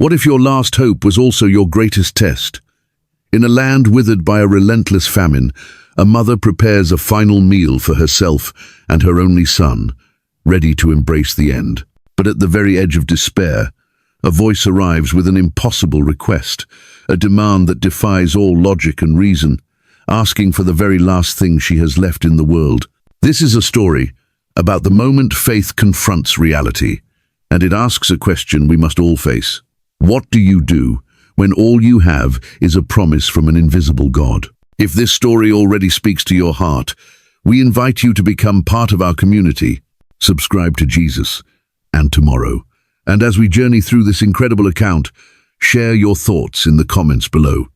What if your last hope was also your greatest test? In a land withered by a relentless famine, a mother prepares a final meal for herself and her only son, ready to embrace the end. But at the very edge of despair, a voice arrives with an impossible request, a demand that defies all logic and reason, asking for the very last thing she has left in the world. This is a story about the moment faith confronts reality, and it asks a question we must all face. What do you do when all you have is a promise from an invisible God? If this story already speaks to your heart, we invite you to become part of our community. Subscribe to Jesus and Tomorrow. And as we journey through this incredible account, share your thoughts in the comments below.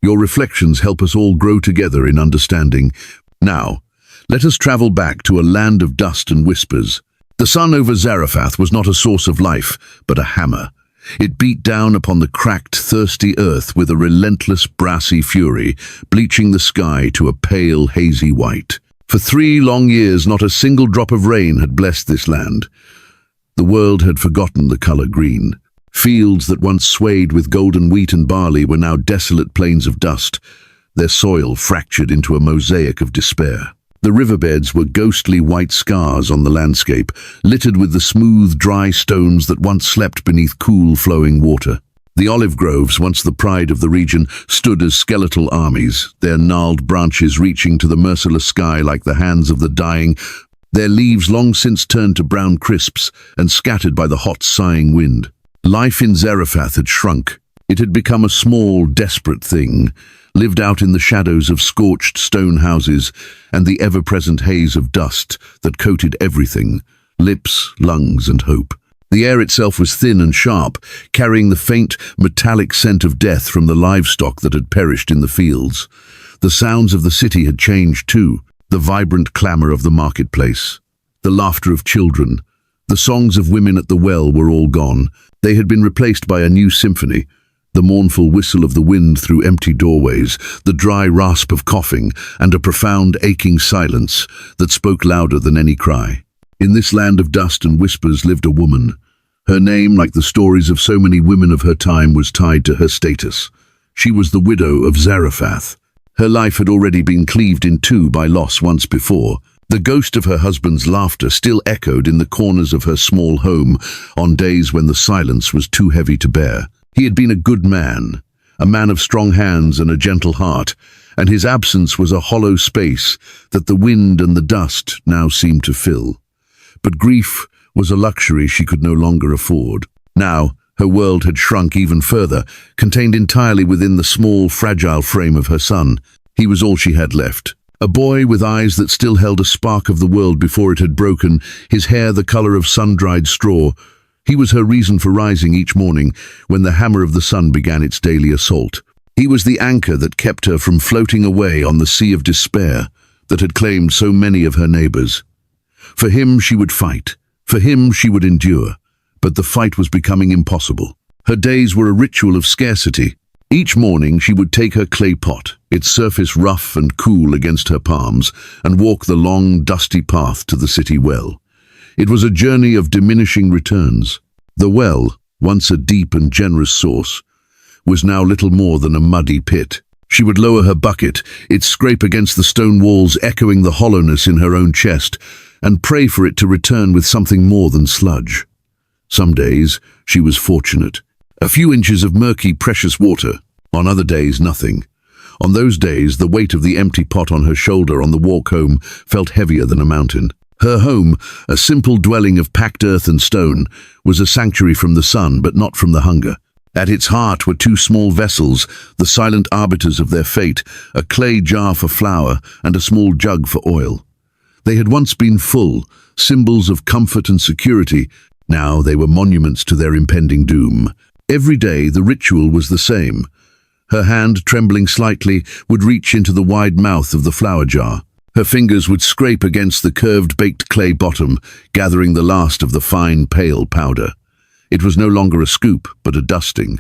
Your reflections help us all grow together in understanding. Now, let us travel back to a land of dust and whispers. The sun over Zarephath was not a source of life, but a hammer. It beat down upon the cracked, thirsty earth with a relentless, brassy fury, bleaching the sky to a pale, hazy white. For 3 long years, not a single drop of rain had blessed this land. The world had forgotten the color green. Fields that once swayed with golden wheat and barley were now desolate plains of dust, their soil fractured into a mosaic of despair. The riverbeds were ghostly white scars on the landscape, littered with the smooth, dry stones that once slept beneath cool, flowing water. The olive groves, once the pride of the region, stood as skeletal armies, their gnarled branches reaching to the merciless sky like the hands of the dying, their leaves long since turned to brown crisps and scattered by the hot, sighing wind. Life in Zarephath had shrunk. It had become a small, desperate thing, lived out in the shadows of scorched stone houses and the ever-present haze of dust that coated everything, lips, lungs, and hope. The air itself was thin and sharp, carrying the faint, metallic scent of death from the livestock that had perished in the fields. The sounds of the city had changed too. The vibrant clamor of the marketplace, the laughter of children, the songs of women at the well were all gone. They had been replaced by a new symphony, the mournful whistle of the wind through empty doorways, the dry rasp of coughing, and a profound, aching silence that spoke louder than any cry. In this land of dust and whispers lived a woman. Her name, like the stories of so many women of her time, was tied to her status. She was the widow of Zarephath. Her life had already been cleaved in two by loss once before. The ghost of her husband's laughter still echoed in the corners of her small home on days when the silence was too heavy to bear. He had been a good man, a man of strong hands and a gentle heart, and his absence was a hollow space that the wind and the dust now seemed to fill. But grief was a luxury she could no longer afford. Now, her world had shrunk even further, contained entirely within the small, fragile frame of her son. He was all she had left. A boy with eyes that still held a spark of the world before it had broken, his hair the color of sun-dried straw. He was her reason for rising each morning when the hammer of the sun began its daily assault. He was the anchor that kept her from floating away on the sea of despair that had claimed so many of her neighbors. For him she would fight. For him she would endure. But the fight was becoming impossible. Her days were a ritual of scarcity. Each morning she would take her clay pot, its surface rough and cool against her palms, and walk the long, dusty path to the city well. It was a journey of diminishing returns. The well, once a deep and generous source, was now little more than a muddy pit. She would lower her bucket, its scrape against the stone walls echoing the hollowness in her own chest, and pray for it to return with something more than sludge. Some days she was fortunate. A few inches of murky, precious water. On other days, nothing. On those days, the weight of the empty pot on her shoulder on the walk home felt heavier than a mountain. Her home, a simple dwelling of packed earth and stone, was a sanctuary from the sun, but not from the hunger. At its heart were 2 small vessels, the silent arbiters of their fate, a clay jar for flour and a small jug for oil. They had once been full, symbols of comfort and security. Now they were monuments to their impending doom. Every day the ritual was the same. Her hand, trembling slightly, would reach into the wide mouth of the flour jar. Her fingers would scrape against the curved baked clay bottom, gathering the last of the fine, pale powder. It was no longer a scoop, but a dusting,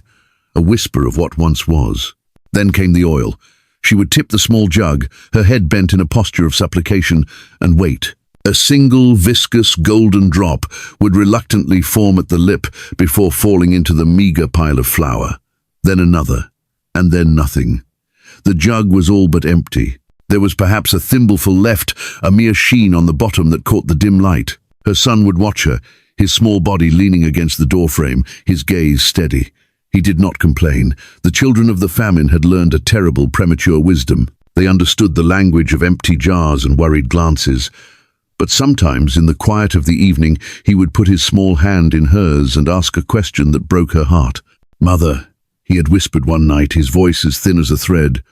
a whisper of what once was. Then came the oil. She would tip the small jug, her head bent in a posture of supplication, and wait. A single viscous golden drop would reluctantly form at the lip before falling into the meager pile of flour. Then another, and then nothing. The jug was all but empty. There was perhaps a thimbleful left, a mere sheen on the bottom that caught the dim light. Her son would watch her, his small body leaning against the doorframe, his gaze steady. He did not complain. The children of the famine had learned a terrible premature wisdom. They understood the language of empty jars and worried glances. But sometimes, in the quiet of the evening, he would put his small hand in hers and ask a question that broke her heart. "Mother," he had whispered one night, his voice as thin as a thread,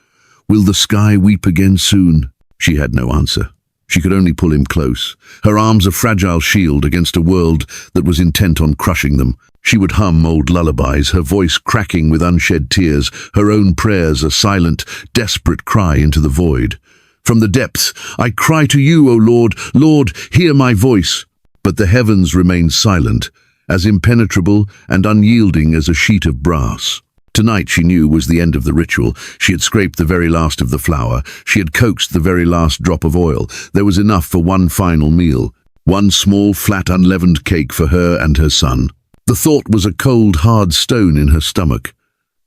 "will the sky weep again soon?" She had no answer. She could only pull him close, her arms a fragile shield against a world that was intent on crushing them. She would hum old lullabies, her voice cracking with unshed tears, her own prayers a silent, desperate cry into the void. "From the depths, I cry to you, O Lord, Lord, hear my voice." But the heavens remained silent, as impenetrable and unyielding as a sheet of brass. Tonight, she knew, was the end of the ritual. She had scraped the very last of the flour. She had coaxed the very last drop of oil. There was enough for one final meal. One small, flat, unleavened cake for her and her son. The thought was a cold, hard stone in her stomach.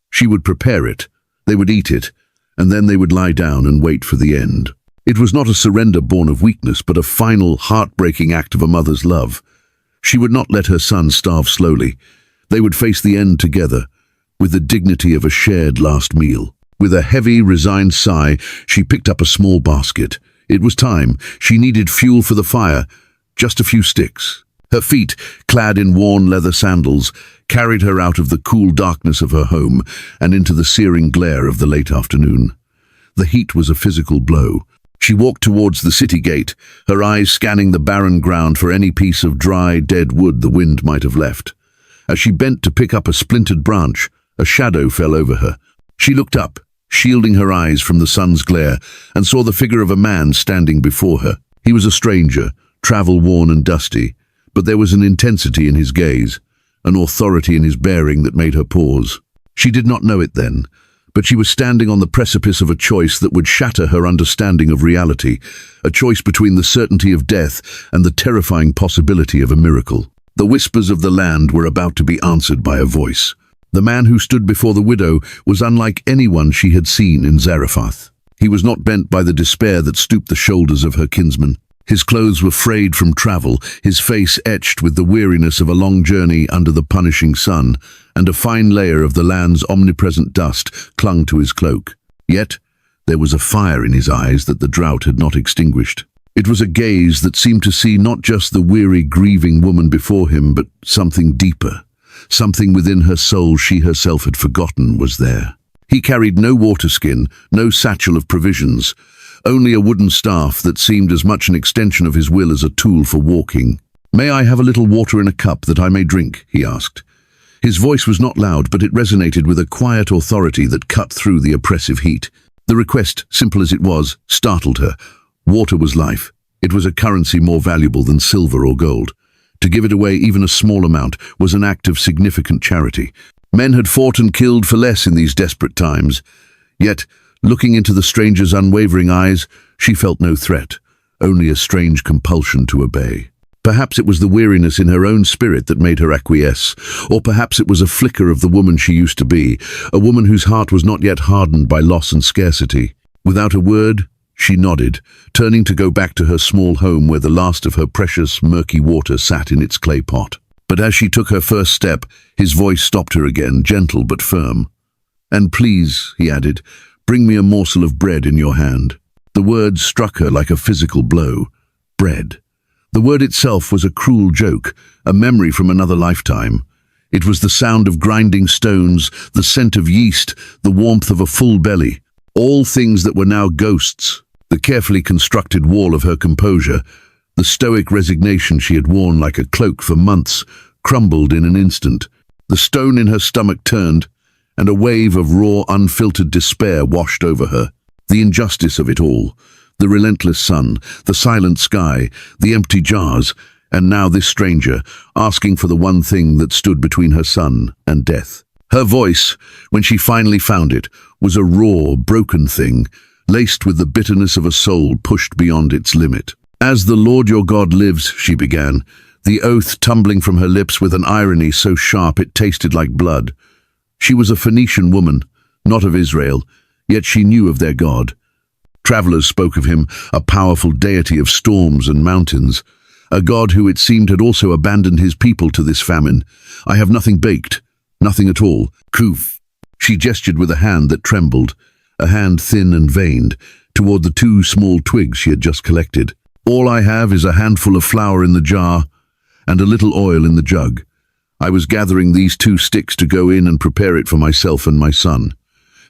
She would prepare it. They would eat it. And then they would lie down and wait for the end. It was not a surrender born of weakness, but a final, heartbreaking act of a mother's love. She would not let her son starve slowly. They would face the end together, with the dignity of a shared last meal. With a heavy, resigned sigh, she picked up a small basket. It was time. She needed fuel for the fire. Just a few sticks. Her feet, clad in worn leather sandals, carried her out of the cool darkness of her home and into the searing glare of the late afternoon. The heat was a physical blow. She walked towards the city gate, her eyes scanning the barren ground for any piece of dry, dead wood the wind might have left. As she bent to pick up a splintered branch, a shadow fell over her. She looked up, shielding her eyes from the sun's glare, and saw the figure of a man standing before her. He was a stranger, travel-worn and dusty, but there was an intensity in his gaze, an authority in his bearing that made her pause. She did not know it then, but she was standing on the precipice of a choice that would shatter her understanding of reality, a choice between the certainty of death and the terrifying possibility of a miracle. The whispers of the land were about to be answered by a voice. The man who stood before the widow was unlike anyone she had seen in Zarephath. He was not bent by the despair that stooped the shoulders of her kinsman. His clothes were frayed from travel, his face etched with the weariness of a long journey under the punishing sun, and a fine layer of the land's omnipresent dust clung to his cloak. Yet, there was a fire in his eyes that the drought had not extinguished. It was a gaze that seemed to see not just the weary, grieving woman before him, but something deeper. Something within her soul she herself had forgotten was there. He carried no water skin, no satchel of provisions, only a wooden staff that seemed as much an extension of his will as a tool for walking. "May I have a little water in a cup that I may drink?" he asked. His voice was not loud, but it resonated with a quiet authority that cut through the oppressive heat. The request, simple as it was, startled her. Water was life. It was a currency more valuable than silver or gold. To give it away, even a small amount, was an act of significant charity. Men had fought and killed for less in these desperate times. Yet, looking into the stranger's unwavering eyes, she felt no threat, only a strange compulsion to obey. Perhaps it was the weariness in her own spirit that made her acquiesce, or perhaps it was a flicker of the woman she used to be, a woman whose heart was not yet hardened by loss and scarcity. Without a word, she nodded, turning to go back to her small home where the last of her precious, murky water sat in its clay pot. But as she took her first step, his voice stopped her again, gentle but firm. "And please," he added, "bring me a morsel of bread in your hand." The word struck her like a physical blow. Bread. The word itself was a cruel joke, a memory from another lifetime. It was the sound of grinding stones, the scent of yeast, the warmth of a full belly. All things that were now ghosts. The carefully constructed wall of her composure, the stoic resignation she had worn like a cloak for months, crumbled in an instant. The stone in her stomach turned, and a wave of raw, unfiltered despair washed over her. The injustice of it all, the relentless sun, the silent sky, the empty jars, and now this stranger, asking for the one thing that stood between her son and death. Her voice, when she finally found it, was a raw, broken thing, laced with the bitterness of a soul pushed beyond its limit. "As the Lord your God lives," she began, the oath tumbling from her lips with an irony so sharp it tasted like blood. She was a Phoenician woman, not of Israel, yet she knew of their God. Travelers spoke of him, a powerful deity of storms and mountains, a God who it seemed had also abandoned his people to this famine. "I have nothing baked, nothing at all. Kuf." She gestured with a hand that trembled, a hand thin and veined, toward the 2 small twigs she had just collected. "All I have is a handful of flour in the jar and a little oil in the jug. I was gathering these 2 sticks to go in and prepare it for myself and my son."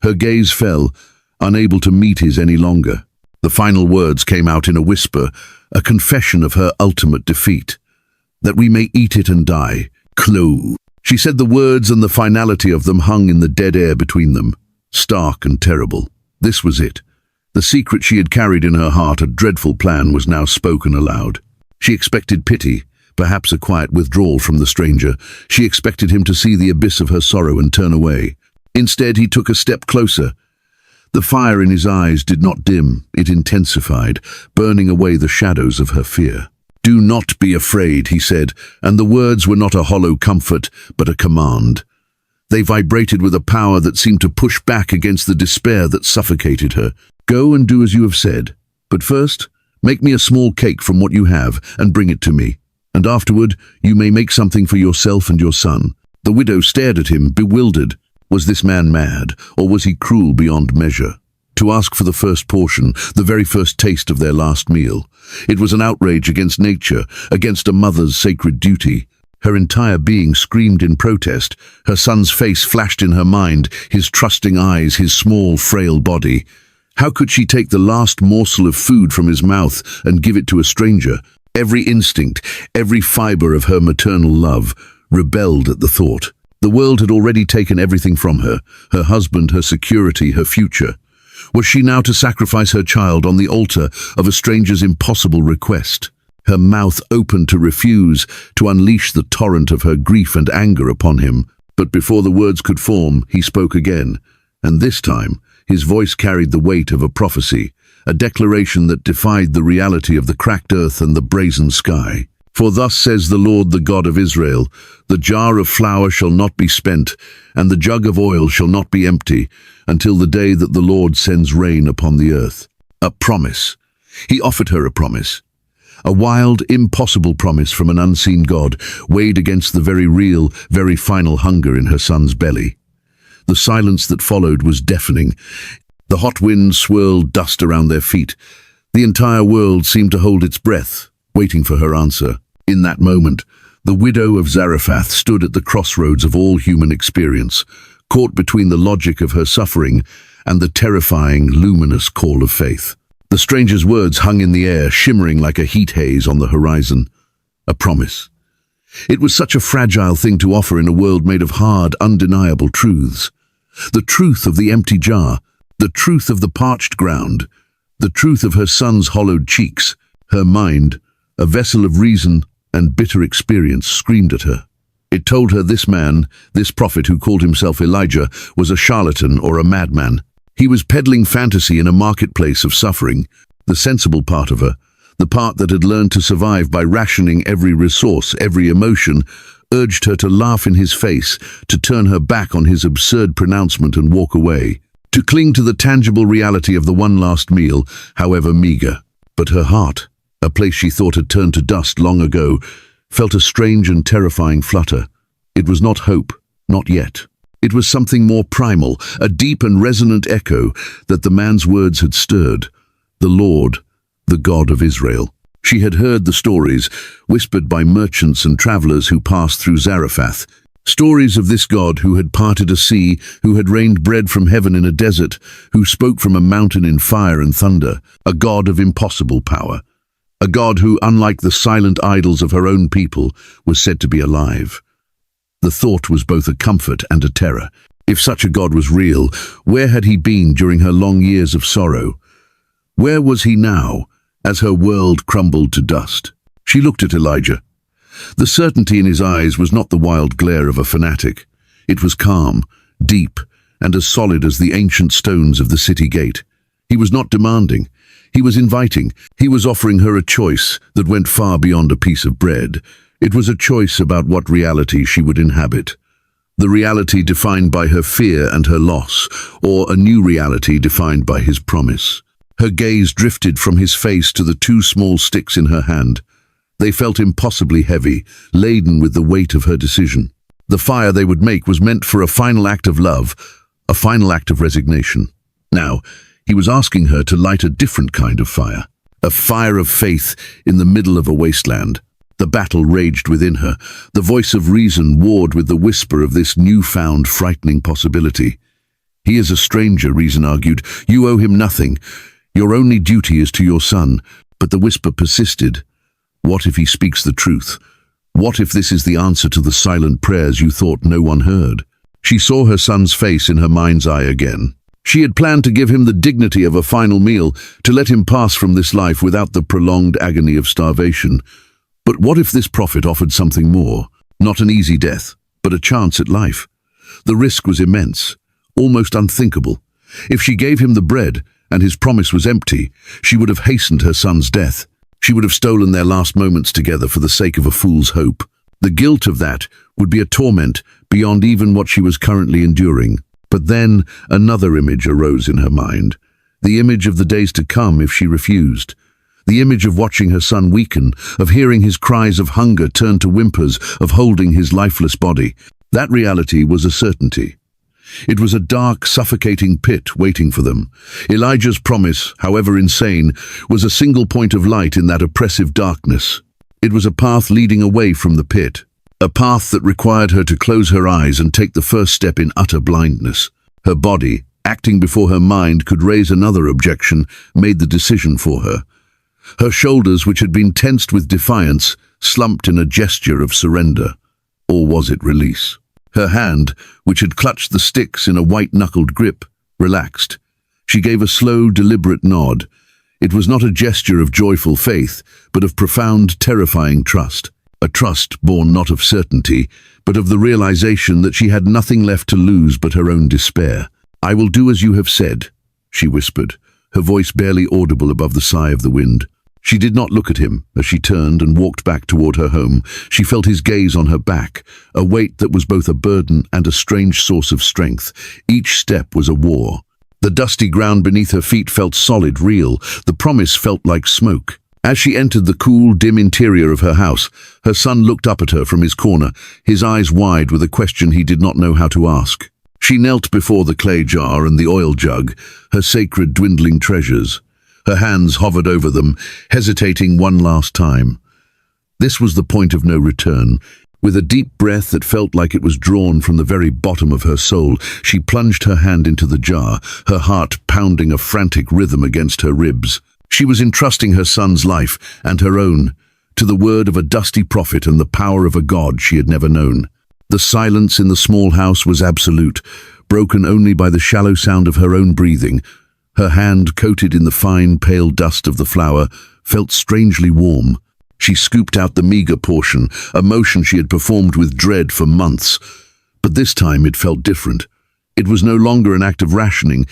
Her gaze fell, unable to meet his any longer. The final words came out in a whisper, a confession of her ultimate defeat. "That we may eat it and die. Klo." She said the words, and the finality of them hung in the dead air between them, stark and terrible. This was it. The secret she had carried in her heart, a dreadful plan, was now spoken aloud. She expected pity, perhaps a quiet withdrawal from the stranger. She expected him to see the abyss of her sorrow and turn away. Instead, he took a step closer. The fire in his eyes did not dim, it intensified, burning away the shadows of her fear. "Do not be afraid," he said, and the words were not a hollow comfort, but a command. They vibrated with a power that seemed to push back against the despair that suffocated her. "Go and do as you have said. But first, make me a small cake from what you have and bring it to me. And afterward, you may make something for yourself and your son." The widow stared at him, bewildered. Was this man mad, or was he cruel beyond measure? To ask for the first portion, the very first taste of their last meal. It was an outrage against nature, against a mother's sacred duty. Her entire being screamed in protest. Her son's face flashed in her mind, his trusting eyes, his small, frail body. How could she take the last morsel of food from his mouth and give it to a stranger? Every instinct, every fiber of her maternal love, rebelled at the thought. The world had already taken everything from her, her husband, her security, her future. Was she now to sacrifice her child on the altar of a stranger's impossible request? Her mouth opened to refuse, to unleash the torrent of her grief and anger upon him. But before the words could form, he spoke again, and this time his voice carried the weight of a prophecy, a declaration that defied the reality of the cracked earth and the brazen sky. "For thus says the Lord, the God of Israel, the jar of flour shall not be spent, and the jug of oil shall not be empty, until the day that the Lord sends rain upon the earth." A promise. He offered her a promise. A wild, impossible promise from an unseen God, weighed against the very real, very final hunger in her son's belly. The silence that followed was deafening. The hot wind swirled dust around their feet. The entire world seemed to hold its breath, waiting for her answer. In that moment, the widow of Zarephath stood at the crossroads of all human experience, caught between the logic of her suffering and the terrifying, luminous call of faith. The stranger's words hung in the air, shimmering like a heat haze on the horizon. A promise. It was such a fragile thing to offer in a world made of hard, undeniable truths. The truth of the empty jar, the truth of the parched ground, the truth of her son's hollowed cheeks. Her mind, a vessel of reason and bitter experience, screamed at her. It told her this man, this prophet who called himself Elijah, was a charlatan or a madman. He was peddling fantasy in a marketplace of suffering. The sensible part of her, the part that had learned to survive by rationing every resource, every emotion, urged her to laugh in his face, to turn her back on his absurd pronouncement and walk away, to cling to the tangible reality of the one last meal, however meager. But her heart, a place she thought had turned to dust long ago, felt a strange and terrifying flutter. It was not hope, not yet. It was something more primal, a deep and resonant echo that the man's words had stirred. The Lord, the God of Israel. She had heard the stories, whispered by merchants and travelers who passed through Zarephath. Stories of this God who had parted a sea, who had rained bread from heaven in a desert, who spoke from a mountain in fire and thunder. A God of impossible power. A God who, unlike the silent idols of her own people, was said to be alive. The thought was both a comfort and a terror. If such a God was real, where had he been during her long years of sorrow? Where was he now, as her world crumbled to dust? She looked at Elijah. The certainty in his eyes was not the wild glare of a fanatic. It was calm, deep, and as solid as the ancient stones of the city gate. He was not demanding. He was inviting. He was offering her a choice that went far beyond a piece of bread. It was a choice about what reality she would inhabit. The reality defined by her fear and her loss, or a new reality defined by his promise. Her gaze drifted from his face to the two small sticks in her hand. They felt impossibly heavy, laden with the weight of her decision. The fire they would make was meant for a final act of love, a final act of resignation. Now, he was asking her to light a different kind of fire, a fire of faith in the middle of a wasteland. The battle raged within her. The voice of reason warred with the whisper of this newfound, frightening possibility. He is a stranger, reason argued. You owe him nothing. Your only duty is to your son. But the whisper persisted. What if he speaks the truth? What if this is the answer to the silent prayers you thought no one heard? She saw her son's face in her mind's eye again. She had planned to give him the dignity of a final meal, to let him pass from this life without the prolonged agony of starvation. But what if this prophet offered something more? Not an easy death, but a chance at life. The risk was immense, almost unthinkable. If she gave him the bread, and his promise was empty, she would have hastened her son's death. She would have stolen their last moments together for the sake of a fool's hope. The guilt of that would be a torment beyond even what she was currently enduring. But then another image arose in her mind. The image of the days to come if she refused. The image of watching her son weaken, of hearing his cries of hunger turn to whimpers, of holding his lifeless body. That reality was a certainty. It was a dark, suffocating pit waiting for them. Elijah's promise, however insane, was a single point of light in that oppressive darkness. It was a path leading away from the pit, a path that required her to close her eyes and take the first step in utter blindness. Her body, acting before her mind could raise another objection, made the decision for her. Her shoulders, which had been tensed with defiance, slumped in a gesture of surrender. Or was it release? Her hand, which had clutched the sticks in a white-knuckled grip, relaxed. She gave a slow, deliberate nod. It was not a gesture of joyful faith, but of profound, terrifying trust. A trust born not of certainty, but of the realization that she had nothing left to lose but her own despair. "I will do as you have said," she whispered, her voice barely audible above the sigh of the wind. She did not look at him as she turned and walked back toward her home. She felt his gaze on her back, a weight that was both a burden and a strange source of strength. Each step was a war. The dusty ground beneath her feet felt solid, real. The promise felt like smoke. As she entered the cool, dim interior of her house, her son looked up at her from his corner, his eyes wide with a question he did not know how to ask. She knelt before the clay jar and the oil jug, her sacred dwindling treasures. Her hands hovered over them, hesitating one last time. This was the point of no return. With a deep breath that felt like it was drawn from the very bottom of her soul, she plunged her hand into the jar, her heart pounding a frantic rhythm against her ribs. She was entrusting her son's life, and her own, to the word of a dusty prophet and the power of a God she had never known. The silence in the small house was absolute, broken only by the shallow sound of her own breathing. Her hand, coated in the fine, pale dust of the flour, felt strangely warm. She scooped out the meager portion, a motion she had performed with dread for months. But this time it felt different. It was no longer an act of rationing,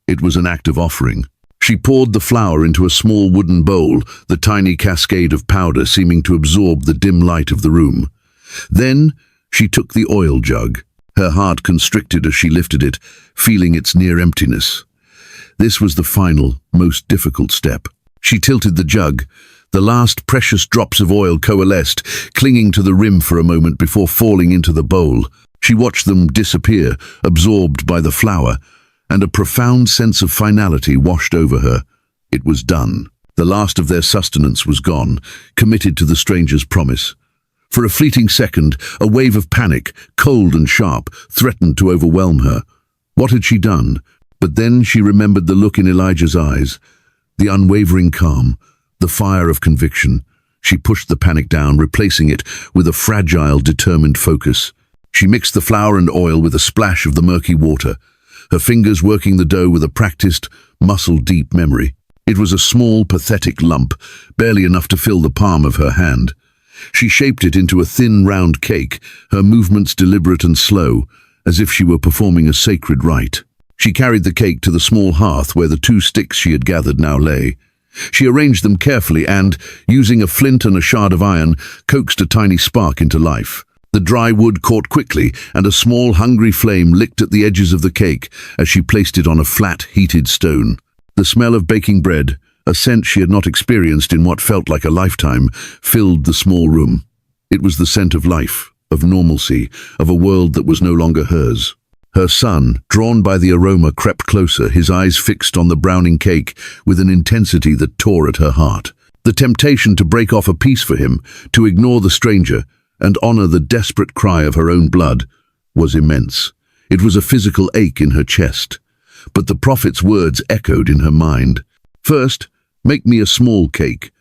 it was an act of offering. She poured the flour into a small wooden bowl, the tiny cascade of powder seeming to absorb the dim light of the room. Then she took the oil jug. Her heart constricted as she lifted it, feeling its near emptiness. This was the final, most difficult step. She tilted the jug. The last precious drops of oil coalesced, clinging to the rim for a moment before falling into the bowl. She watched them disappear, absorbed by the flour, and a profound sense of finality washed over her. It was done. The last of their sustenance was gone, committed to the stranger's promise. For a fleeting second, a wave of panic, cold and sharp, threatened to overwhelm her. What had she done? But then she remembered the look in Elijah's eyes, the unwavering calm, the fire of conviction. She pushed the panic down, replacing it with a fragile, determined focus. She mixed the flour and oil with a splash of the murky water, her fingers working the dough with a practiced, muscle-deep memory. It was a small, pathetic lump, barely enough to fill the palm of her hand. She shaped it into a thin, round cake, her movements deliberate and slow, as if she were performing a sacred rite. She carried the cake to the small hearth where the 2 sticks she had gathered now lay. She arranged them carefully and, using a flint and a shard of iron, coaxed a tiny spark into life. The dry wood caught quickly, and a small, hungry flame licked at the edges of the cake as she placed it on a flat, heated stone. The smell of baking bread, a scent she had not experienced in what felt like a lifetime, filled the small room. It was the scent of life, of normalcy, of a world that was no longer hers. Her son, drawn by the aroma, crept closer, his eyes fixed on the browning cake with an intensity that tore at her heart. The temptation to break off a piece for him, to ignore the stranger, and honor the desperate cry of her own blood, was immense. It was a physical ache in her chest. But the prophet's words echoed in her mind. First, make me a small cake,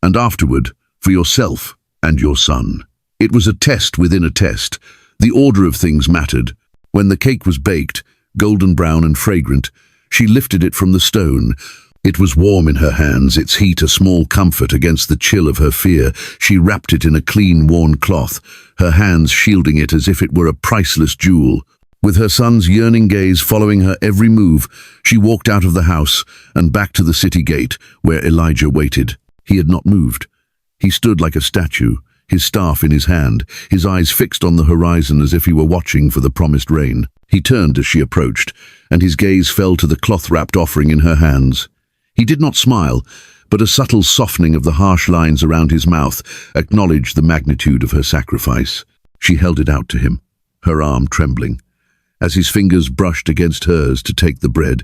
and afterward, for yourself and your son. It was a test within a test. The order of things mattered. When the cake was baked, golden brown and fragrant, she lifted it from the stone. It was warm in her hands, its heat a small comfort against the chill of her fear. She wrapped it in a clean, worn cloth, her hands shielding it as if it were a priceless jewel. With her son's yearning gaze following her every move, she walked out of the house and back to the city gate, where Elijah waited. He had not moved. He stood like a statue, his staff in his hand, his eyes fixed on the horizon as if he were watching for the promised rain. He turned as she approached, and his gaze fell to the cloth-wrapped offering in her hands. He did not smile, but a subtle softening of the harsh lines around his mouth acknowledged the magnitude of her sacrifice. She held it out to him, her arm trembling. As his fingers brushed against hers to take the bread,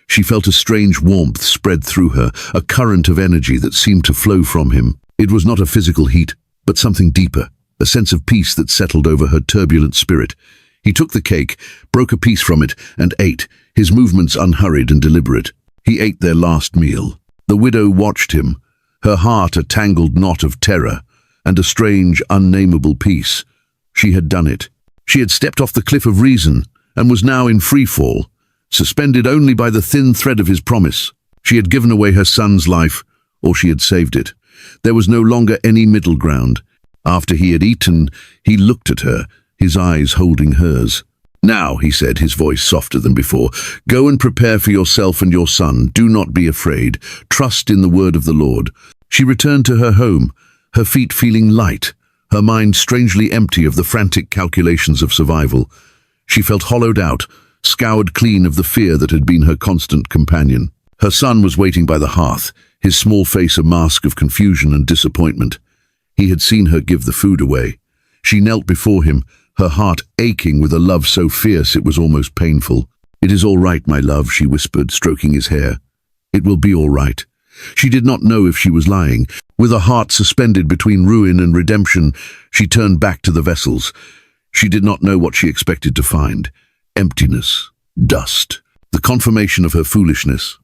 she felt a strange warmth spread through her, a current of energy that seemed to flow from him. It was not a physical heat, but something deeper, a sense of peace that settled over her turbulent spirit. He took the cake, broke a piece from it, and ate, his movements unhurried and deliberate. He ate their last meal. The widow watched him, her heart a tangled knot of terror, and a strange, unnameable peace. She had done it. She had stepped off the cliff of reason, and was now in free fall, suspended only by the thin thread of his promise. She had given away her son's life, or she had saved it. There was no longer any middle ground. After he had eaten, he looked at her, his eyes holding hers. "Now," he said, his voice softer than before, "go and prepare for yourself and your son. Do not be afraid. Trust in the word of the Lord." She returned to her home, her feet feeling light, her mind strangely empty of the frantic calculations of survival. She felt hollowed out, scoured clean of the fear that had been her constant companion. Her son was waiting by the hearth, his small face a mask of confusion and disappointment. He had seen her give the food away. She knelt before him, her heart aching with a love so fierce it was almost painful. "It is all right, my love," she whispered, stroking his hair. "It will be all right." She did not know if she was lying. With a heart suspended between ruin and redemption, she turned back to the vessels. She did not know what she expected to find. Emptiness, dust, the confirmation of her foolishness.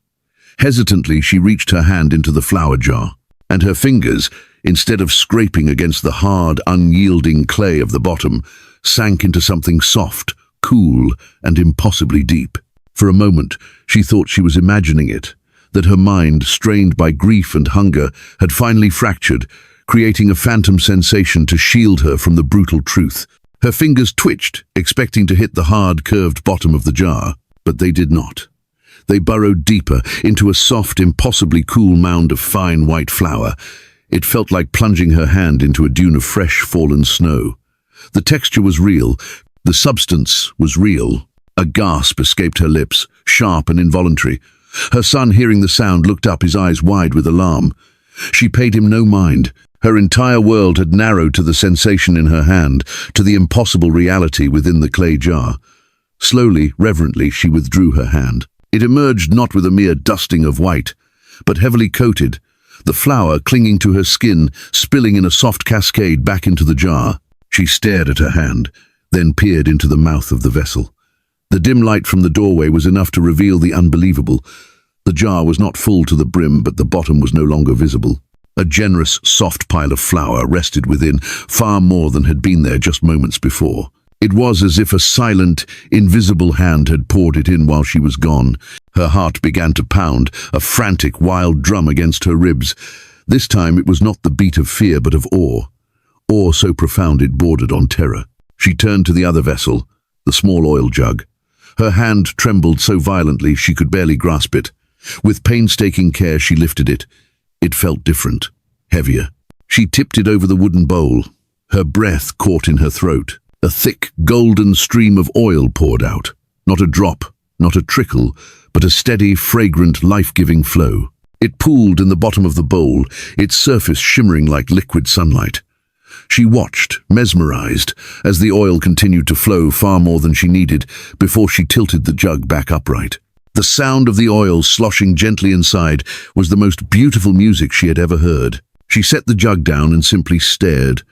Hesitantly, she reached her hand into the flour jar, and her fingers, instead of scraping against the hard, unyielding clay of the bottom, sank into something soft, cool, and impossibly deep. For a moment, she thought she was imagining it, that her mind, strained by grief and hunger, had finally fractured, creating a phantom sensation to shield her from the brutal truth. Her fingers twitched, expecting to hit the hard, curved bottom of the jar, but they did not. They burrowed deeper, into a soft, impossibly cool mound of fine white flour. It felt like plunging her hand into a dune of fresh, fallen snow. The texture was real. The substance was real. A gasp escaped her lips, sharp and involuntary. Her son, hearing the sound, looked up, his eyes wide with alarm. She paid him no mind. Her entire world had narrowed to the sensation in her hand, to the impossible reality within the clay jar. Slowly, reverently, she withdrew her hand. It emerged not with a mere dusting of white, but heavily coated, the flour clinging to her skin, spilling in a soft cascade back into the jar. She stared at her hand, then peered into the mouth of the vessel. The dim light from the doorway was enough to reveal the unbelievable. The jar was not full to the brim, but the bottom was no longer visible. A generous, soft pile of flour rested within, far more than had been there just moments before. It was as if a silent, invisible hand had poured it in while she was gone. Her heart began to pound, a frantic, wild drum against her ribs. This time it was not the beat of fear but of awe. Awe so profound it bordered on terror. She turned to the other vessel, the small oil jug. Her hand trembled so violently she could barely grasp it. With painstaking care she lifted it, It felt different, heavier. She tipped it over the wooden bowl. Her breath caught in her throat. A thick, golden stream of oil poured out. Not a drop, not a trickle, but a steady, fragrant, life-giving flow. It pooled in the bottom of the bowl, its surface shimmering like liquid sunlight. She watched, mesmerized, as the oil continued to flow far more than she needed before she tilted the jug back upright. The sound of the oil sloshing gently inside was the most beautiful music she had ever heard. She set the jug down and simply stared,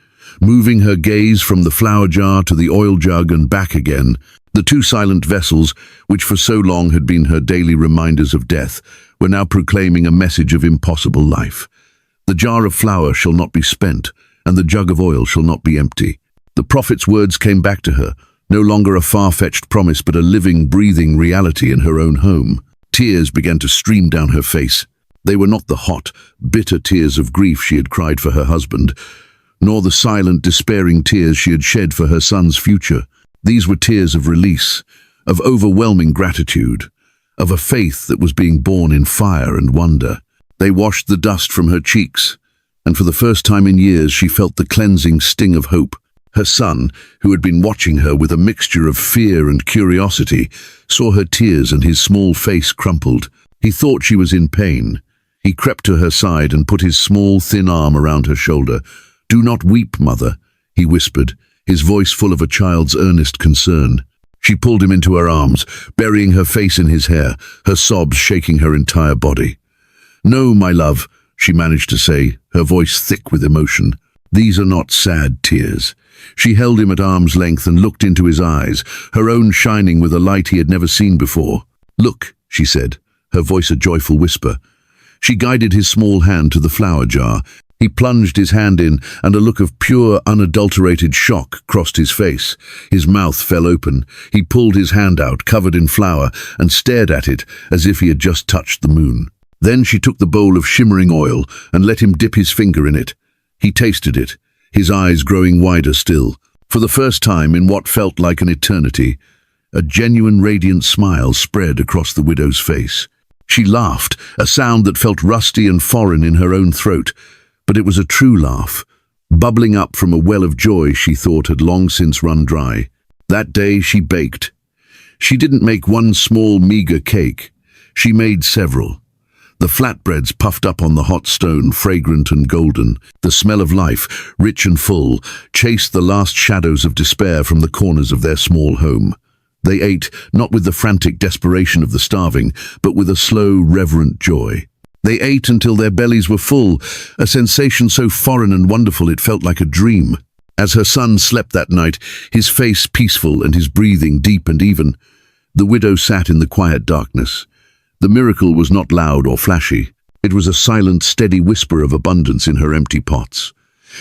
moving her gaze from the flour jar to the oil jug and back again. The two silent vessels, which for so long had been her daily reminders of death, were now proclaiming a message of impossible life. The jar of flour shall not be spent, and the jug of oil shall not be empty. The prophet's words came back to her, no longer a far-fetched promise but a living, breathing reality in her own home. Tears began to stream down her face. They were not the hot, bitter tears of grief she had cried for her husband, nor the silent, despairing tears she had shed for her son's future. These were tears of release, of overwhelming gratitude, of a faith that was being born in fire and wonder. They washed the dust from her cheeks, and for the first time in years she felt the cleansing sting of hope. Her son, who had been watching her with a mixture of fear and curiosity, saw her tears and his small face crumpled. He thought she was in pain. He crept to her side and put his small, thin arm around her shoulder. "Do not weep, mother," he whispered, his voice full of a child's earnest concern. She pulled him into her arms, burying her face in his hair, her sobs shaking her entire body. "No, my love," she managed to say, her voice thick with emotion. "These are not sad tears." She held him at arm's length and looked into his eyes, her own shining with a light he had never seen before. "Look," she said, her voice a joyful whisper. She guided his small hand to the flour jar. He plunged his hand in, and a look of pure, unadulterated shock crossed his face. His mouth fell open. He pulled his hand out, covered in flour, and stared at it as if he had just touched the moon. Then she took the bowl of shimmering oil and let him dip his finger in it. He tasted it, his eyes growing wider still. For the first time in what felt like an eternity, a genuine radiant smile spread across the widow's face. She laughed, a sound that felt rusty and foreign in her own throat, but it was a true laugh, bubbling up from a well of joy she thought had long since run dry. That day she baked. She didn't make one small, meager cake. She made several. The flatbreads puffed up on the hot stone, fragrant and golden. The smell of life, rich and full, chased the last shadows of despair from the corners of their small home. They ate, not with the frantic desperation of the starving, but with a slow, reverent joy. They ate until their bellies were full, a sensation so foreign and wonderful it felt like a dream. As her son slept that night, his face peaceful and his breathing deep and even, the widow sat in the quiet darkness. The miracle was not loud or flashy. It was a silent, steady whisper of abundance in her empty pots.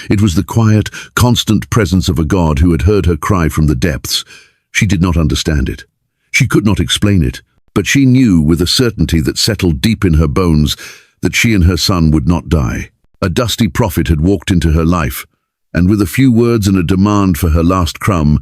It was the quiet, constant presence of a God who had heard her cry from the depths. She did not understand it. She could not explain it, but she knew with a certainty that settled deep in her bones that she and her son would not die. A dusty prophet had walked into her life, and with a few words and a demand for her last crumb,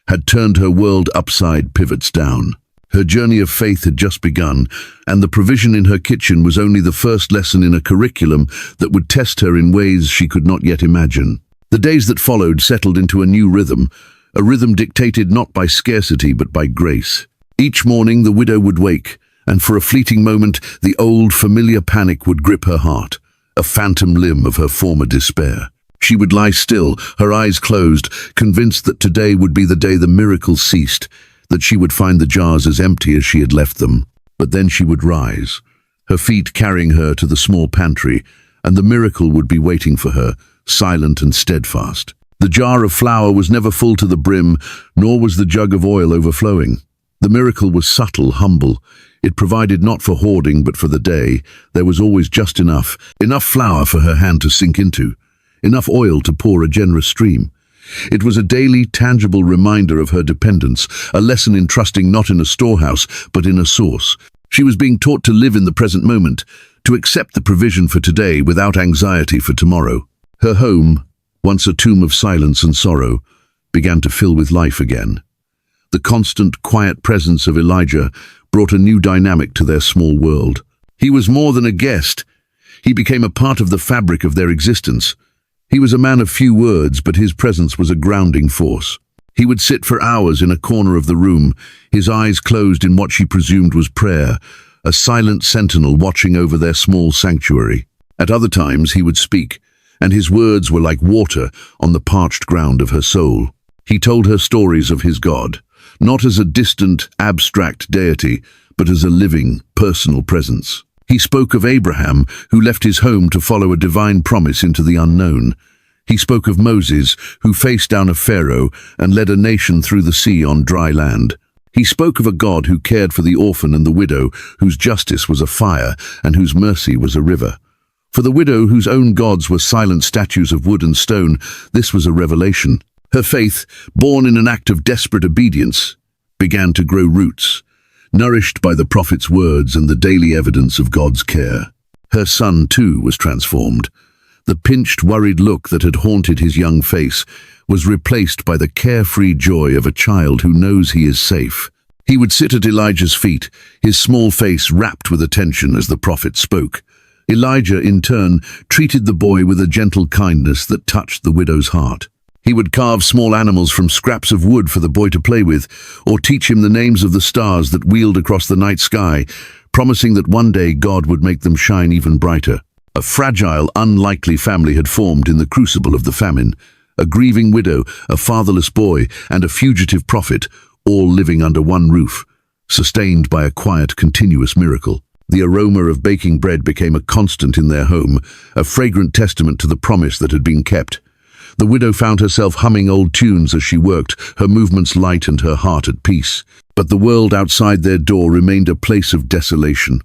had turned her world upside pivots down. Her journey of faith had just begun, and the provision in her kitchen was only the first lesson in a curriculum that would test her in ways she could not yet imagine. The days that followed settled into a new rhythm, a rhythm dictated not by scarcity but by grace. Each morning the widow would wake, and for a fleeting moment the old familiar panic would grip her heart, a phantom limb of her former despair. She would lie still, her eyes closed, convinced that today would be the day the miracle ceased, that she would find the jars as empty as she had left them. But then she would rise, her feet carrying her to the small pantry, and the miracle would be waiting for her, silent and steadfast. The jar of flour was never full to the brim, nor was the jug of oil overflowing. The miracle was subtle, humble. It provided not for hoarding but for the day. There was always just enough flour for her hand to sink into, enough oil to pour a generous stream. It was a daily, tangible reminder of her dependence, a lesson in trusting not in a storehouse, but in a source. She was being taught to live in the present moment, to accept the provision for today without anxiety for tomorrow. Her home, once a tomb of silence and sorrow, began to fill with life again. The constant, quiet presence of Elijah brought a new dynamic to their small world. He was more than a guest. He became a part of the fabric of their existence. He was a man of few words, but his presence was a grounding force. He would sit for hours in a corner of the room, his eyes closed in what she presumed was prayer, a silent sentinel watching over their small sanctuary. At other times he would speak, and his words were like water on the parched ground of her soul. He told her stories of his God, not as a distant, abstract deity, but as a living, personal presence. He spoke of Abraham, who left his home to follow a divine promise into the unknown. He spoke of Moses, who faced down a Pharaoh and led a nation through the sea on dry land. He spoke of a God who cared for the orphan and the widow, whose justice was a fire and whose mercy was a river. For the widow, whose own gods were silent statues of wood and stone, this was a revelation. Her faith, born in an act of desperate obedience, began to grow roots, nourished by the prophet's words and the daily evidence of God's care. Her son, too, was transformed. The pinched, worried look that had haunted his young face was replaced by the carefree joy of a child who knows he is safe. He would sit at Elijah's feet, his small face rapt with attention as the prophet spoke. Elijah, in turn, treated the boy with a gentle kindness that touched the widow's heart. He would carve small animals from scraps of wood for the boy to play with, or teach him the names of the stars that wheeled across the night sky, promising that one day God would make them shine even brighter. A fragile, unlikely family had formed in the crucible of the famine. A grieving widow, a fatherless boy, and a fugitive prophet, all living under one roof, sustained by a quiet, continuous miracle. The aroma of baking bread became a constant in their home, a fragrant testament to the promise that had been kept. The widow found herself humming old tunes as she worked, her movements light and her heart at peace. But the world outside their door remained a place of desolation.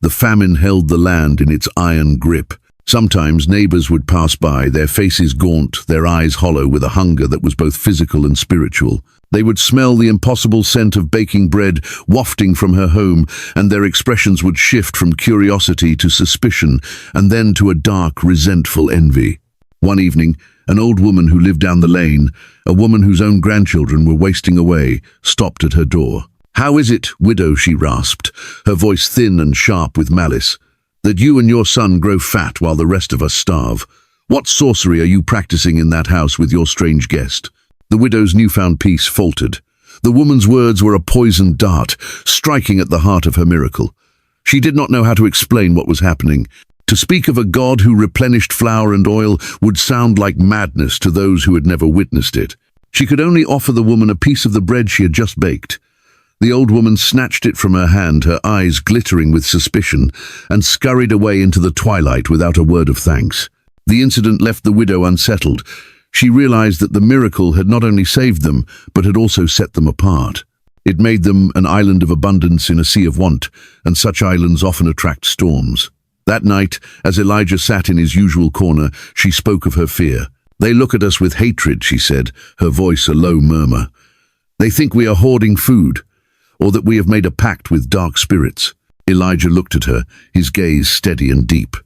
The famine held the land in its iron grip. Sometimes neighbors would pass by, their faces gaunt, their eyes hollow with a hunger that was both physical and spiritual. They would smell the impossible scent of baking bread wafting from her home, and their expressions would shift from curiosity to suspicion, and then to a dark, resentful envy. One evening, an old woman who lived down the lane, a woman whose own grandchildren were wasting away, stopped at her door. "How is it, widow," she rasped, her voice thin and sharp with malice, "that you and your son grow fat while the rest of us starve? What sorcery are you practicing in that house with your strange guest?" The widow's newfound peace faltered. The woman's words were a poisoned dart, striking at the heart of her miracle. She did not know how to explain what was happening. To speak of a God who replenished flour and oil would sound like madness to those who had never witnessed it. She could only offer the woman a piece of the bread she had just baked. The old woman snatched it from her hand, her eyes glittering with suspicion, and scurried away into the twilight without a word of thanks. The incident left the widow unsettled. She realized that the miracle had not only saved them, but had also set them apart. It made them an island of abundance in a sea of want, and such islands often attract storms. That night, as Elijah sat in his usual corner, she spoke of her fear. "They look at us with hatred," she said, her voice a low murmur. "They think we are hoarding food, or that we have made a pact with dark spirits." Elijah looked at her, his gaze steady and deep.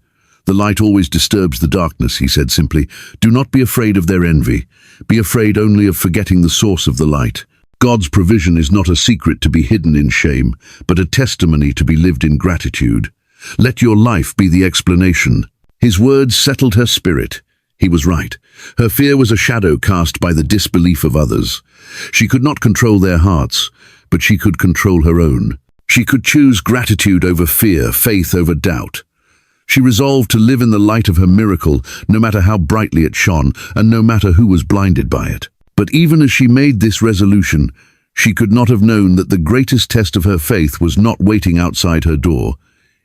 "The light always disturbs the darkness," he said simply. "Do not be afraid of their envy. Be afraid only of forgetting the source of the light. God's provision is not a secret to be hidden in shame, but a testimony to be lived in gratitude. Let your life be the explanation." His words settled her spirit. He was right. Her fear was a shadow cast by the disbelief of others. She could not control their hearts, but she could control her own. She could choose gratitude over fear, faith over doubt. She resolved to live in the light of her miracle, no matter how brightly it shone, and no matter who was blinded by it. But even as she made this resolution, she could not have known that the greatest test of her faith was not waiting outside her door,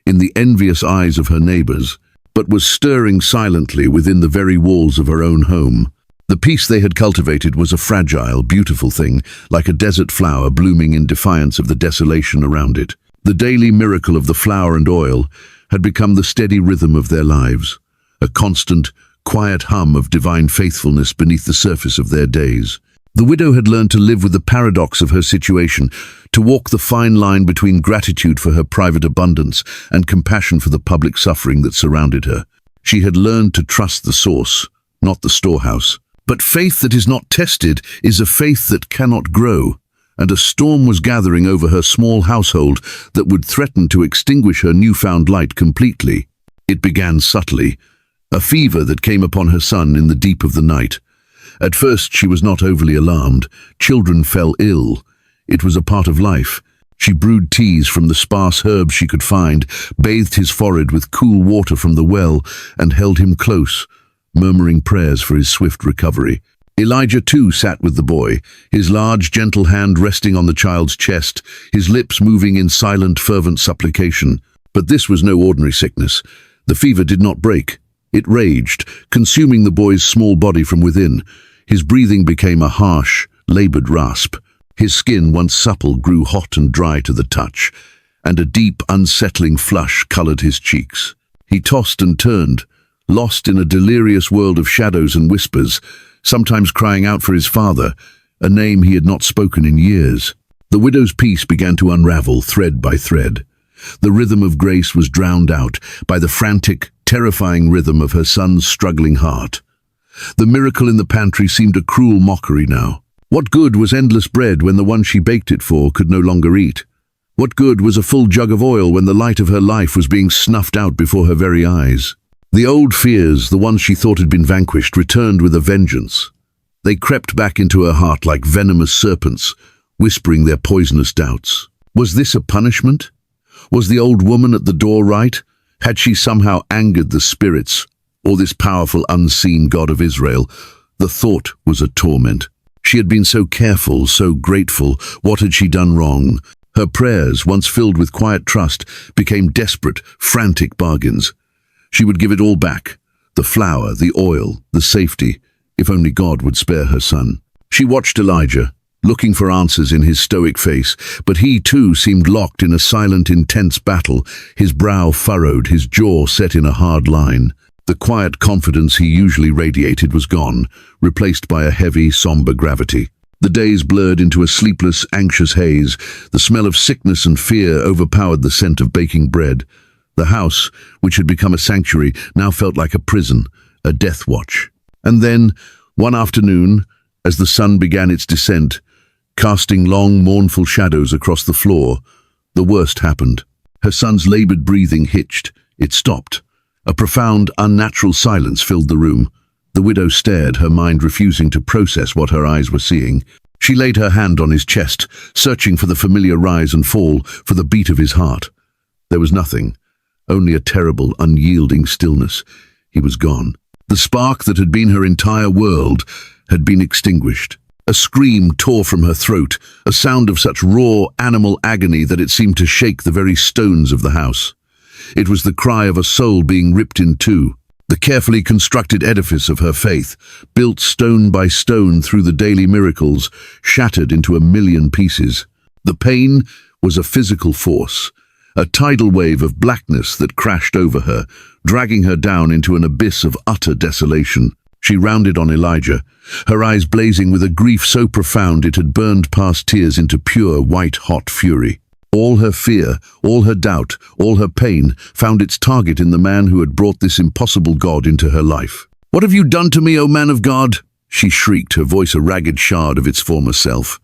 in the envious eyes of her neighbors, but was stirring silently within the very walls of her own home. The peace they had cultivated was a fragile, beautiful thing, like a desert flower blooming in defiance of the desolation around it. The daily miracle of the flour and oil had become the steady rhythm of their lives, a constant, quiet hum of divine faithfulness beneath the surface of their days. The widow had learned to live with the paradox of her situation, to walk the fine line between gratitude for her private abundance and compassion for the public suffering that surrounded her. She had learned to trust the source, not the storehouse. But faith that is not tested is a faith that cannot grow, and a storm was gathering over her small household that would threaten to extinguish her newfound light completely. It began subtly, a fever that came upon her son in the deep of the night. At first she was not overly alarmed. Children fell ill. It was a part of life. She brewed teas from the sparse herbs she could find, bathed his forehead with cool water from the well, and held him close, murmuring prayers for his swift recovery. Elijah too sat with the boy, his large, gentle hand resting on the child's chest, his lips moving in silent, fervent supplication. But this was no ordinary sickness. The fever did not break. It raged, consuming the boy's small body from within. His breathing became a harsh, labored rasp. His skin, once supple, grew hot and dry to the touch, and a deep, unsettling flush colored his cheeks. He tossed and turned, lost in a delirious world of shadows and whispers, sometimes crying out for his father, a name he had not spoken in years. The widow's peace began to unravel thread by thread. The rhythm of grace was drowned out by the frantic, terrifying rhythm of her son's struggling heart. The miracle in the pantry seemed a cruel mockery now. What good was endless bread when the one she baked it for could no longer eat? What good was a full jug of oil when the light of her life was being snuffed out before her very eyes? The old fears, the ones she thought had been vanquished, returned with a vengeance. They crept back into her heart like venomous serpents, whispering their poisonous doubts. Was this a punishment? Was the old woman at the door right? Had she somehow angered the spirits, or this powerful unseen God of Israel? The thought was a torment. She had been so careful, so grateful. What had she done wrong? Her prayers, once filled with quiet trust, became desperate, frantic bargains. She would give it all back, the flour, the oil, the safety, if only God would spare her son. She watched Elijah, looking for answers in his stoic face, but he too seemed locked in a silent, intense battle, his brow furrowed, his jaw set in a hard line. The quiet confidence he usually radiated was gone, replaced by a heavy, somber gravity. The days blurred into a sleepless, anxious haze. The smell of sickness and fear overpowered the scent of baking bread. The house, which had become a sanctuary, now felt like a prison, a death watch. And then, one afternoon, as the sun began its descent, casting long, mournful shadows across the floor, the worst happened. Her son's labored breathing hitched. It stopped. A profound, unnatural silence filled the room. The widow stared, her mind refusing to process what her eyes were seeing. She laid her hand on his chest, searching for the familiar rise and fall, for the beat of his heart. There was nothing. Only a terrible, unyielding stillness. He was gone. The spark that had been her entire world had been extinguished. A scream tore from her throat, a sound of such raw, animal agony that it seemed to shake the very stones of the house. It was the cry of a soul being ripped in two. The carefully constructed edifice of her faith, built stone by stone through the daily miracles, shattered into a million pieces. The pain was a physical force, a tidal wave of blackness that crashed over her, dragging her down into an abyss of utter desolation. She rounded on Elijah, her eyes blazing with a grief so profound it had burned past tears into pure, white-hot fury. All her fear, all her doubt, all her pain found its target in the man who had brought this impossible God into her life. "What have you done to me, O man of God?" she shrieked, her voice a ragged shard of its former self.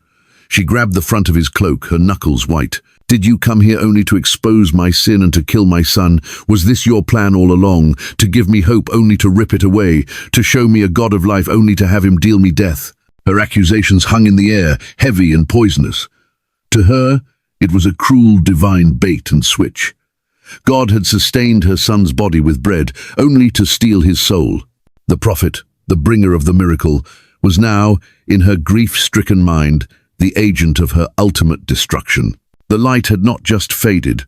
She grabbed the front of his cloak, her knuckles white. "Did you come here only to expose my sin and to kill my son? Was this your plan all along, to give me hope only to rip it away, to show me a God of life only to have him deal me death?" Her accusations hung in the air, heavy and poisonous. To her, it was a cruel divine bait and switch. God had sustained her son's body with bread, only to steal his soul. The prophet, the bringer of the miracle, was now, in her grief-stricken mind, the agent of her ultimate destruction. The light had not just faded.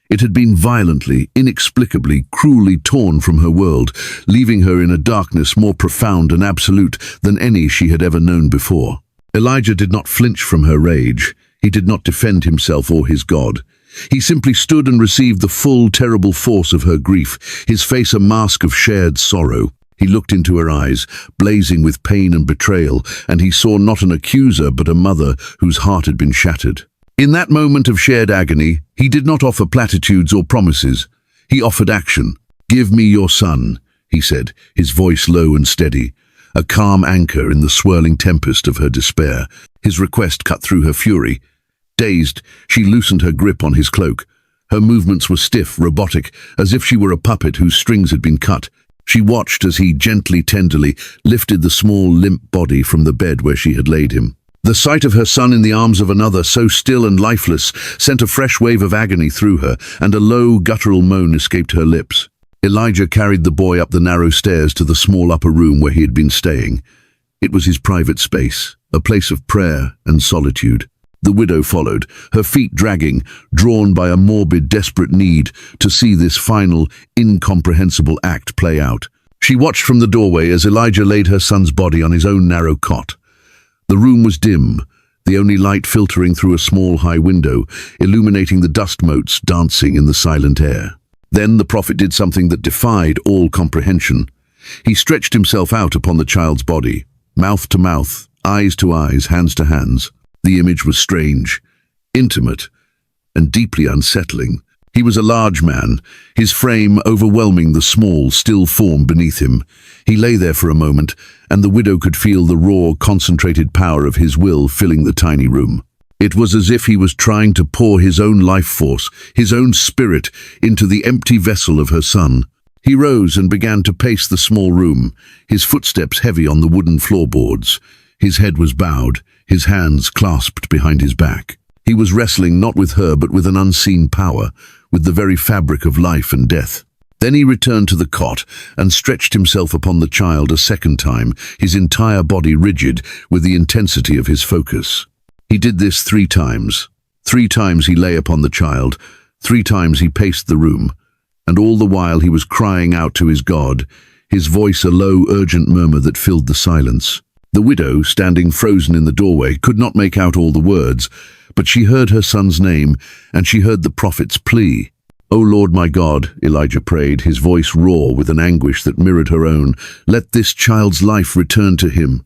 It had been violently, inexplicably, cruelly torn from her world, leaving her in a darkness more profound and absolute than any she had ever known before. Elijah did not flinch from her rage. He did not defend himself or his God. He simply stood and received the full, terrible force of her grief, his face a mask of shared sorrow. He looked into her eyes, blazing with pain and betrayal, and he saw not an accuser but a mother whose heart had been shattered. In that moment of shared agony, he did not offer platitudes or promises. He offered action. "Give me your son," he said, his voice low and steady, a calm anchor in the swirling tempest of her despair. His request cut through her fury. Dazed, she loosened her grip on his cloak. Her movements were stiff, robotic, as if she were a puppet whose strings had been cut. She watched as he gently, tenderly lifted the small, limp body from the bed where she had laid him. The sight of her son in the arms of another, so still and lifeless, sent a fresh wave of agony through her, and a low, guttural moan escaped her lips. Elijah carried the boy up the narrow stairs to the small upper room where he had been staying. It was his private space, a place of prayer and solitude. The widow followed, her feet dragging, drawn by a morbid, desperate need to see this final, incomprehensible act play out. She watched from the doorway as Elijah laid her son's body on his own narrow cot. The room was dim, the only light filtering through a small high window, illuminating the dust motes dancing in the silent air. Then the prophet did something that defied all comprehension. He stretched himself out upon the child's body, mouth to mouth, eyes to eyes, hands to hands. The image was strange, intimate, and deeply unsettling. He was a large man, his frame overwhelming the small, still form beneath him. He lay there for a moment, and the widow could feel the raw, concentrated power of his will filling the tiny room. It was as if he was trying to pour his own life force, his own spirit, into the empty vessel of her son. He rose and began to pace the small room, his footsteps heavy on the wooden floorboards. His head was bowed, his hands clasped behind his back. He was wrestling not with her but with an unseen power, with the very fabric of life and death. Then he returned to the cot and stretched himself upon the child a second time, his entire body rigid with the intensity of his focus. He did this 3 times. 3 times he lay upon the child, 3 times he paced the room, and all the while he was crying out to his God, his voice a low, urgent murmur that filled the silence. The widow, standing frozen in the doorway, could not make out all the words, but she heard her son's name, and she heard the prophet's plea. "O Lord my God," Elijah prayed, his voice raw with an anguish that mirrored her own, "let this child's life return to him."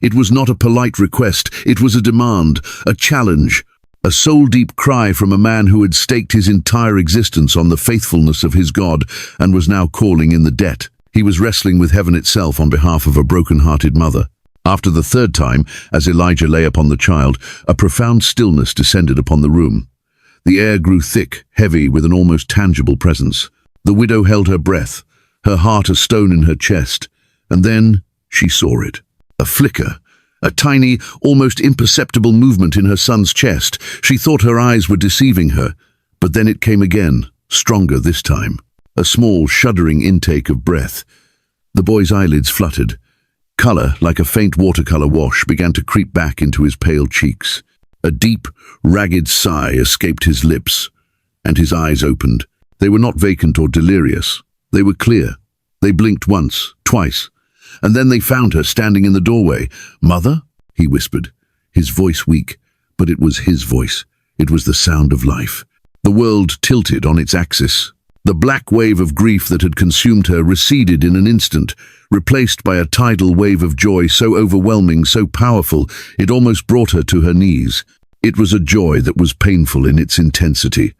It was not a polite request, it was a demand, a challenge, a soul-deep cry from a man who had staked his entire existence on the faithfulness of his God and was now calling in the debt. He was wrestling with heaven itself on behalf of a broken-hearted mother. After the 3rd time, as Elijah lay upon the child, a profound stillness descended upon the room. The air grew thick, heavy, with an almost tangible presence. The widow held her breath, her heart a stone in her chest, and then she saw it. A flicker, a tiny, almost imperceptible movement in her son's chest. She thought her eyes were deceiving her, but then it came again, stronger this time. A small, shuddering intake of breath. The boy's eyelids fluttered. Color, like a faint watercolor wash, began to creep back into his pale cheeks. A deep, ragged sigh escaped his lips, and his eyes opened. They were not vacant or delirious. They were clear. They blinked once, twice, and then they found her standing in the doorway. "Mother?" he whispered, his voice weak, but it was his voice. It was the sound of life. The world tilted on its axis. The black wave of grief that had consumed her receded in an instant, replaced by a tidal wave of joy so overwhelming, so powerful, it almost brought her to her knees. It was a joy that was painful in its intensity,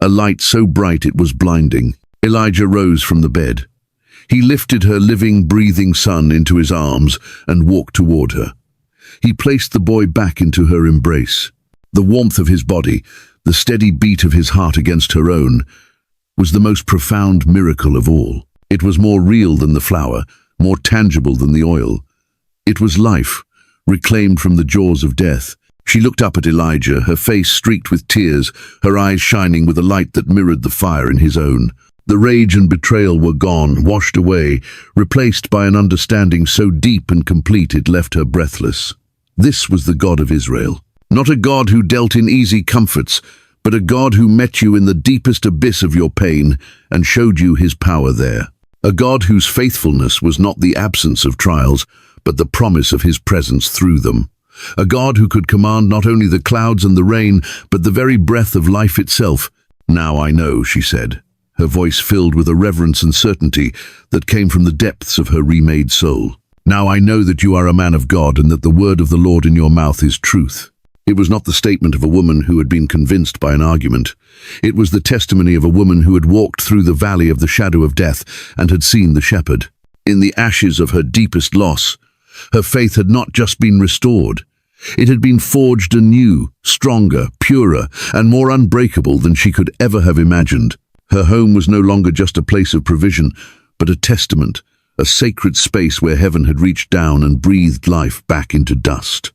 a light so bright it was blinding. Elijah rose from the bed. He lifted her living, breathing son into his arms and walked toward her. He placed the boy back into her embrace. The warmth of his body, the steady beat of his heart against her own, was the most profound miracle of all. It was more real than the flower, more tangible than the oil. It was life, reclaimed from the jaws of death. She looked up at Elijah, her face streaked with tears, her eyes shining with a light that mirrored the fire in his own. The rage and betrayal were gone, washed away, replaced by an understanding so deep and complete it left her breathless. This was the God of Israel. Not a God who dealt in easy comforts, but a God who met you in the deepest abyss of your pain and showed you his power there. A God whose faithfulness was not the absence of trials, but the promise of his presence through them. A God who could command not only the clouds and the rain, but the very breath of life itself. "Now I know," she said, her voice filled with a reverence and certainty that came from the depths of her remade soul. "Now I know that you are a man of God and that the word of the Lord in your mouth is truth." It was not the statement of a woman who had been convinced by an argument. It was the testimony of a woman who had walked through the valley of the shadow of death and had seen the shepherd. In the ashes of her deepest loss, her faith had not just been restored. It had been forged anew, stronger, purer, and more unbreakable than she could ever have imagined. Her home was no longer just a place of provision, but a testament, a sacred space where heaven had reached down and breathed life back into dust.